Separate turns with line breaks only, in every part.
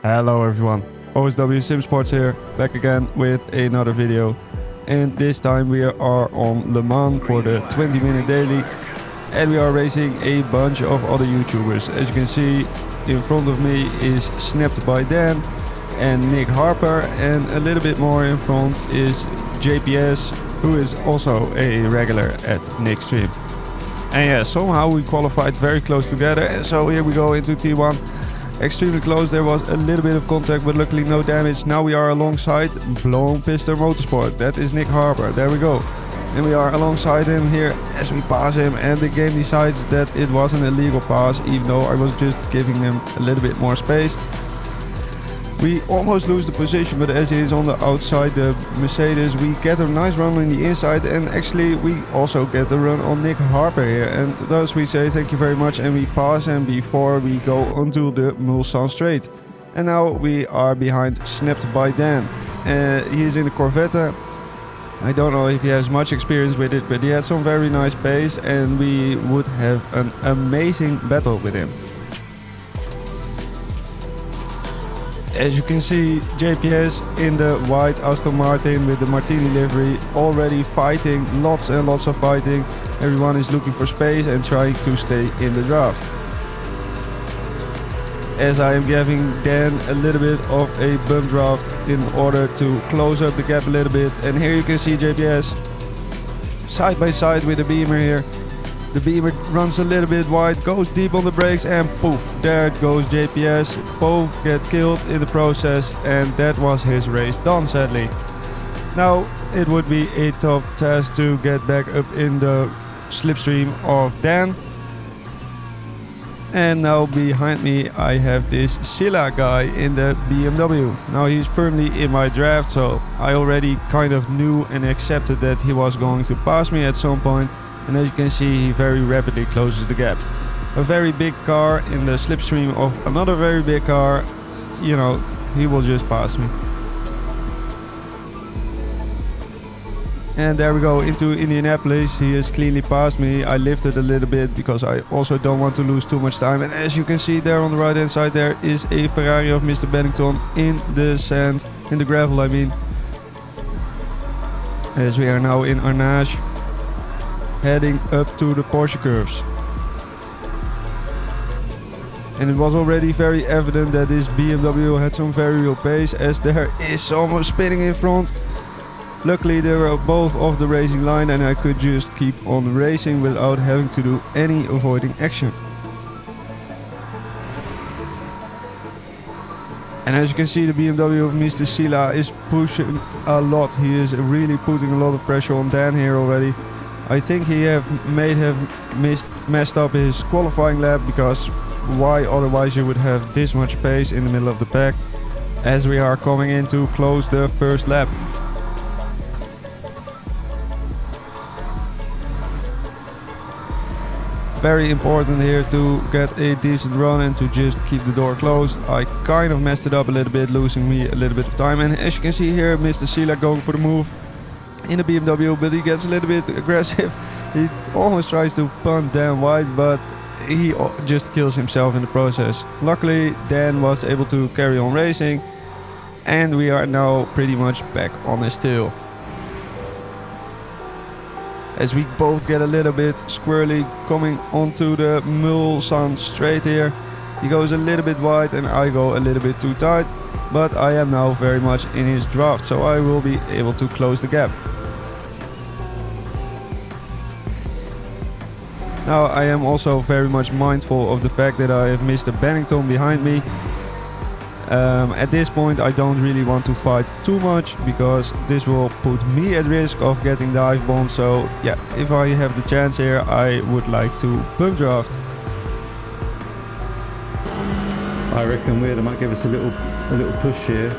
Hello everyone, OSW-Sim-Sports here, back again with another video. And this time we are on Le Mans for the 20-minute daily. And we are racing a bunch of other YouTubers. As you can see, in front of me is Snapped by Dan and Nick Harper. And a little bit more in front is JPS, who is also a regular at Nick's stream. And yeah, somehow we qualified very close together. And so here we go into T1. Extremely close, there was a little bit of contact, but luckily no damage. Now we are alongside Blown Pister Motorsport. That is Nick Harper, there we go. And we are alongside him here as we pass him, and the game decides that it was an illegal pass, even though I was just giving him a little bit more space. We almost lose the position, but as he is on the outside, the Mercedes, we get a nice run on the inside, and actually we also get a run on Nick Harper here. And thus we say thank you very much, and we pass him before we go onto the Mulsanne straight. And now we are behind Snapped by Dan. He is in the Corvette. I don't know if he has much experience with it, but he had some very nice pace, and we would have an amazing battle with him. As you can see, JPS in the white Aston Martin with the Martini livery, already fighting, lots and lots of fighting. Everyone is looking for space and trying to stay in the draft. As I am giving Dan a little bit of a bump draft in order to close up the gap a little bit. And here you can see JPS side by side with the Beamer here. The Beamer runs a little bit wide, goes deep on the brakes, and poof, there it goes JPS. Both get killed in the process, and that was his race done, sadly. Now it would be a tough task to get back up in the slipstream of Dan. And now behind me I have this Silla guy in the BMW. Now he's firmly in my draft, so I already kind of knew and accepted that he was going to pass me at some point. And as you can see, he very rapidly closes the gap. A very big car in the slipstream of another very big car, you know, he will just pass me. And there we go into Indianapolis. He has cleanly passed me. I lifted a little bit because I also don't want to lose too much time. And as you can see there on the right hand side, there is a Ferrari of Mr. Bennington in the sand, in the gravel I mean. As we are now in Arnage, heading up to the Porsche curves. And it was already very evident that this BMW had some very real pace, as there is someone spinning in front. Luckily they were both off the racing line, and I could just keep on racing without having to do any avoiding action. And as you can see, the BMW of Mr. Silla is pushing a lot. He is really putting a lot of pressure on Dan here already. I think he may have messed up his qualifying lap, because why otherwise you would have this much pace in the middle of the pack, as we are coming in to close the first lap. Very important here to get a decent run and to just keep the door closed. I kind of messed it up a little bit, losing me a little bit of time. And as you can see here, Mr. Silla going for the move in the BMW, but he gets a little bit aggressive. He almost tries to punt Dan wide, but he just kills himself in the process. Luckily, Dan was able to carry on racing, and we are now pretty much back on his tail. As we both get a little bit squirrely coming onto the Mulsanne straight here. He goes a little bit wide and I go a little bit too tight, but I am now very much in his draft, so I will be able to close the gap. Now I am also very much mindful of the fact that I have Mr. Bennington behind me. At this point I don't really want to fight too much, because this will put me at risk of getting dive bombed. So yeah, if I have the chance here, I would like to bump draft.
I reckon Weird might give us a little push here.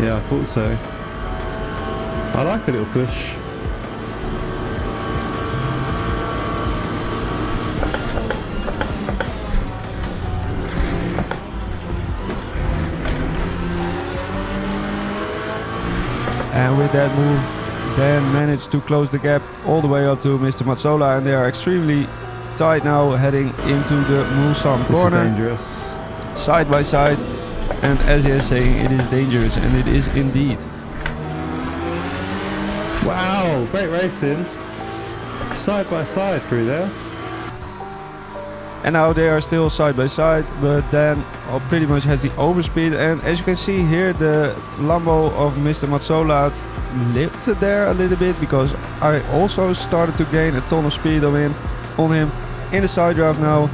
Yeah, I thought so. I like a little push.
And with that move, Dan managed to close the gap all the way up to Mr. Mazzola, and they are extremely tight now, heading into the Mulsanne corner.
This is dangerous.
Side by side, And as he is saying, it is dangerous, and it is indeed.
Wow, great racing. Side by side through there.
And now they are still side by side, but Dan pretty much has the overspeed. And as you can see here, the Lambo of Mr. Mazzola lifted there a little bit, because I also started to gain a ton of speed on him in the side draft now.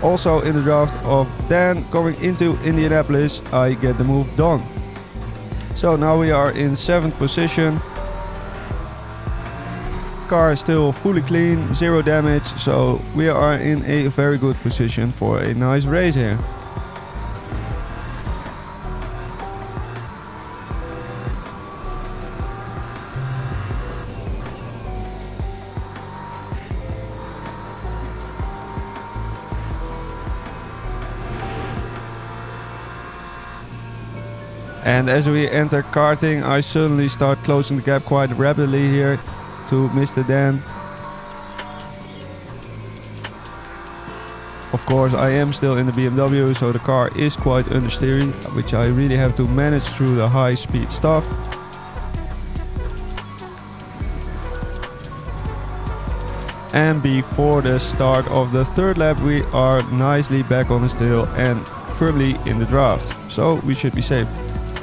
Also in the draft of Dan coming into Indianapolis, I get the move done. So now we are in 7th position. Car is still fully clean, 0 damage, so we are in a very good position for a nice race here. And as we enter karting, I suddenly start closing the gap quite rapidly here to Mr. Dan. Of course, I am still in the BMW, so the car is quite understeering, which I really have to manage through the high speed stuff. And before the start of the 3rd lap, we are nicely back on the still and firmly in the draft, so we should be safe.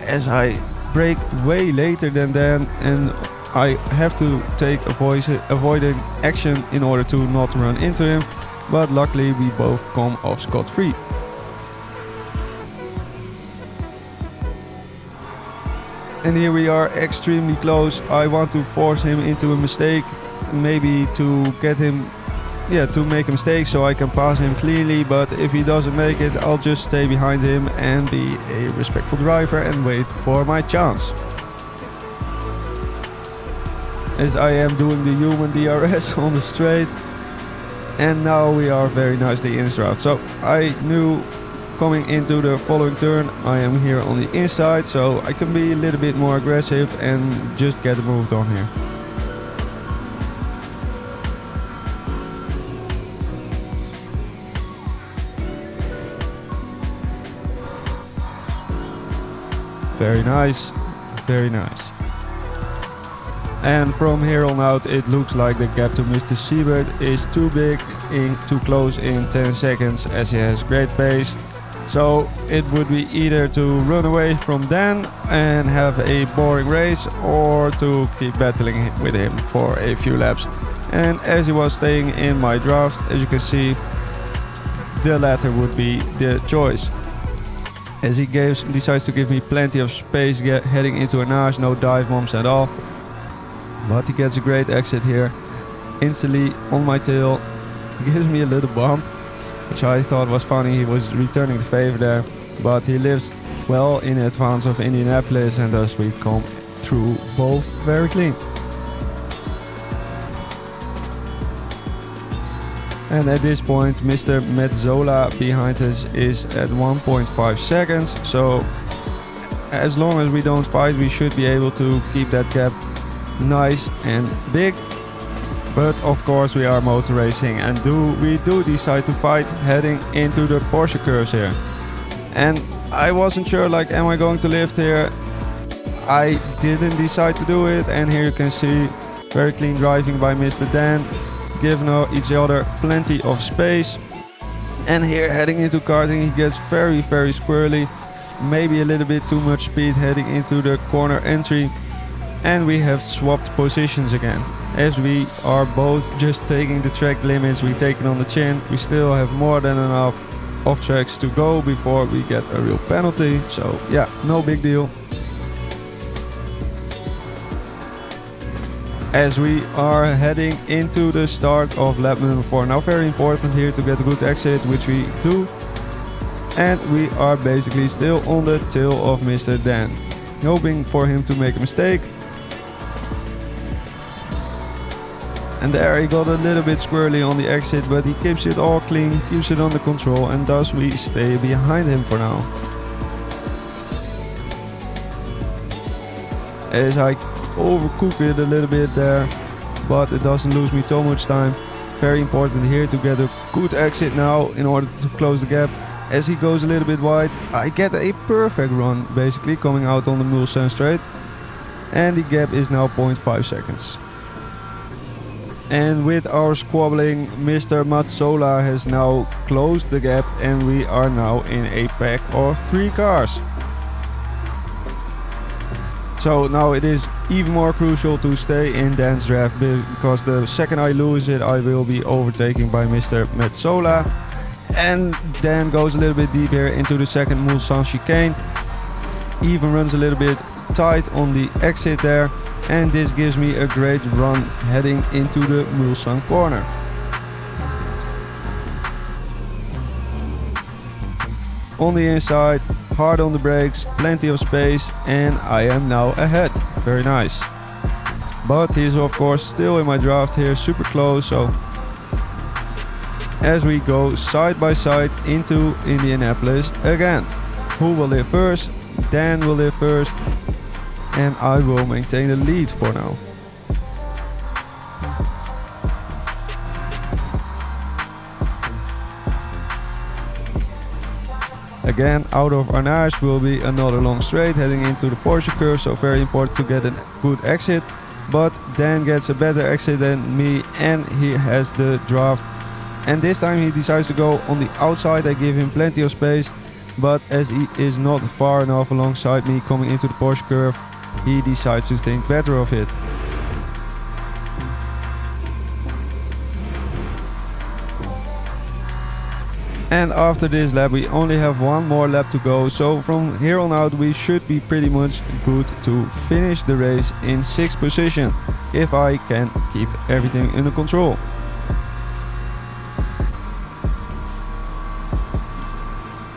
As I brake way later than Dan, and I have to take avoiding action in order to not run into him, but luckily we both come off scot-free. And here we are extremely close. I want to force him into a mistake, maybe to get him, to make a mistake so I can pass him cleanly, but if he doesn't make it, I'll just stay behind him and be a respectful driver and wait for my chance. As I am doing the human DRS on the straight, and now we are very nicely in this route. So I knew coming into the following turn, I am here on the inside, so I can be a little bit more aggressive and just get the move done here. Very nice, very nice. And from here on out, it looks like the gap to Mr. Siebert is too big, too close in 10 seconds, as he has great pace. So it would be either to run away from Dan and have a boring race, or to keep battling with him for a few laps. And as he was staying in my draft, as you can see, the latter would be the choice. As he decides to give me plenty of space heading into a notch, no dive bombs at all. But he gets a great exit here, instantly on my tail. He gives me a little bump, which I thought was funny. He was returning the favor there, but he lives well in advance of Indianapolis, and thus we come through both very clean. And at this point, Mr. Mazzola behind us is at 1.5 seconds. So as long as we don't fight, we should be able to keep that gap nice and big. But of course we are motor racing, and we do decide to fight heading into the Porsche curves here. And I wasn't sure, like, am I going to lift here? I didn't decide to do it, and here you can see very clean driving by Mr. Dan, giving each other plenty of space. And here heading into karting, he gets very squirrely, maybe a little bit too much speed heading into the corner entry. And we have swapped positions again, as we are both just taking the track limits. We take it on the chin. We still have more than enough off tracks to go before we get a real penalty. So yeah, no big deal. As we are heading into the start of lap number 4. Now very important here to get a good exit, which we do. And we are basically still on the tail of Mr. Dan, hoping for him to make a mistake. And there he got a little bit squirrely on the exit, but he keeps it all clean, keeps it under control, and thus we stay behind him for now. As I overcook it a little bit there, but it doesn't lose me too much time. Very important here to get a good exit now in order to close the gap. as he goes a little bit wide, I get a perfect run basically coming out on the Mulsanne straight, and the gap is now 0.5 seconds. And with our squabbling, Mr. Mazzola has now closed the gap and we are now in a pack of 3 cars. So now it is even more crucial to stay in Dan's draft, because the second I lose it I will be overtaken by Mr. Mazzola. And Dan goes a little bit deep here into the second Mulsanne chicane. Even runs a little bit tight on the exit there, and this gives me a great run heading into the Mulsanne corner. On the inside, hard on the brakes, plenty of space, and I am now ahead. Very nice. But he's of course still in my draft here, super close. So as we go side by side into Indianapolis again. Who will live first? Dan will live first, and I will maintain the lead for now. Again, out of Arnage will be another long straight heading into the Porsche curve, so very important to get a good exit. But Dan gets a better exit than me and he has the draft. And this time he decides to go on the outside. I give him plenty of space, but as he is not far enough alongside me coming into the Porsche curve, he decides to think better of it. And after this lap we only have one more lap to go, so from here on out we should be pretty much good to finish the race in 6th position if I can keep everything under control.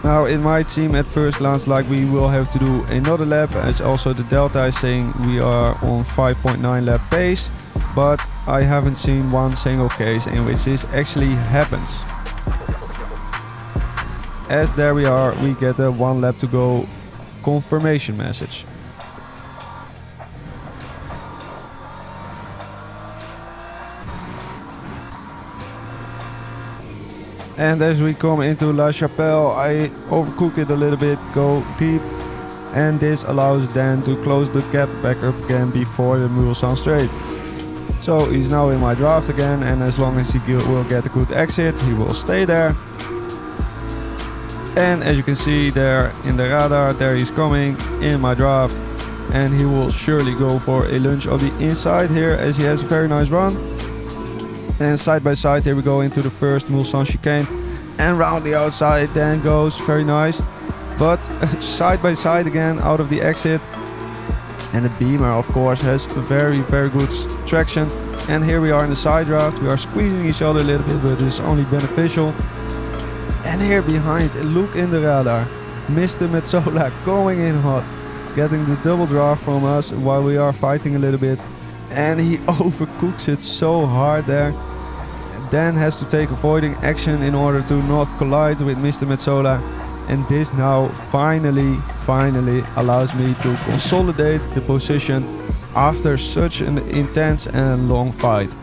Now it might seem at first glance like we will have to do another lap, as also the delta is saying we are on 5.9 lap pace, but I haven't seen one single case in which this actually happens. As there we are, we get a 1 lap to go confirmation message. And as we come into La Chapelle, I overcook it a little bit, go deep, and this allows Dan to close the gap back up again before the Mulsanne straight. So he's now in my draft again, and as long as he will get a good exit, he will stay there. And as you can see there in the radar, there he's coming in my draft, and he will surely go for a lunge of the inside here as he has a very nice run. And side by side here we go into the first Mulsanne chicane, and round the outside Dan goes, very nice. But side by side again out of the exit, and the Beamer of course has very good traction. And here we are in the side draft, we are squeezing each other a little bit, but it's only beneficial. And here behind, look in the radar, Mr. Mazzola going in hot, getting the double draft from us while we are fighting a little bit. And he overcooks it so hard there. Dan has to take avoiding action in order to not collide with Mr. Mazzola. And this now finally allows me to consolidate the position after such an intense and long fight.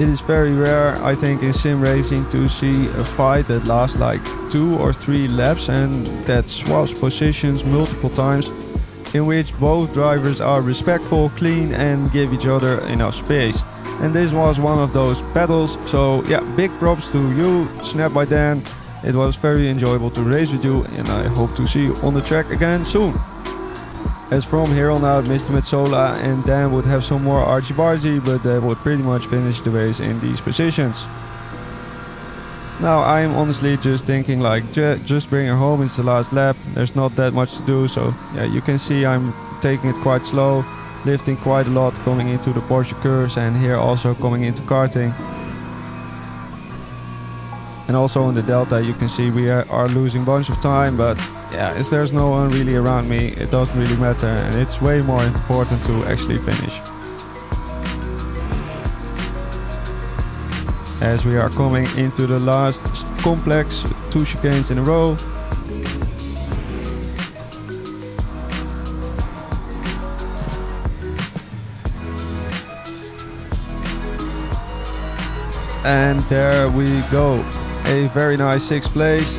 It is very rare, I think, in sim racing to see a fight that lasts like 2 or 3 laps and that swaps positions multiple times, in which both drivers are respectful, clean and give each other enough space. And this was one of those battles, so yeah, big props to you, Snap by Dan. It was very enjoyable to race with you, and I hope to see you on the track again soon. As from here on out, Mr. Mazzola and Dan would have some more argy-bargy, but they would pretty much finish the race in these positions. Now I am honestly just thinking like, just bring her home, it's the last lap, there's not that much to do. So yeah, you can see I'm taking it quite slow, lifting quite a lot coming into the Porsche curves, and here also coming into karting. And also in the delta you can see we are losing a bunch of time, but yeah, as there's no one really around me, it doesn't really matter, and it's way more important to actually finish. As we are coming into the last complex, 2 chicanes in a row. And there we go. A very nice 6th place.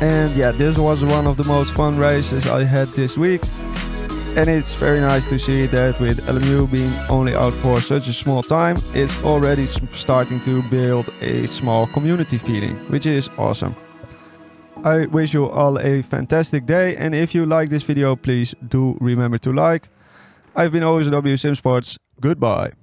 And yeah, this was one of the most fun races I had this week. And it's very nice to see that with LMU being only out for such a small time, it's already starting to build a small community feeling, which is awesome. I wish you all a fantastic day, and if you like this video, please do remember to like. I've been OSW-Sim-Sports. Goodbye.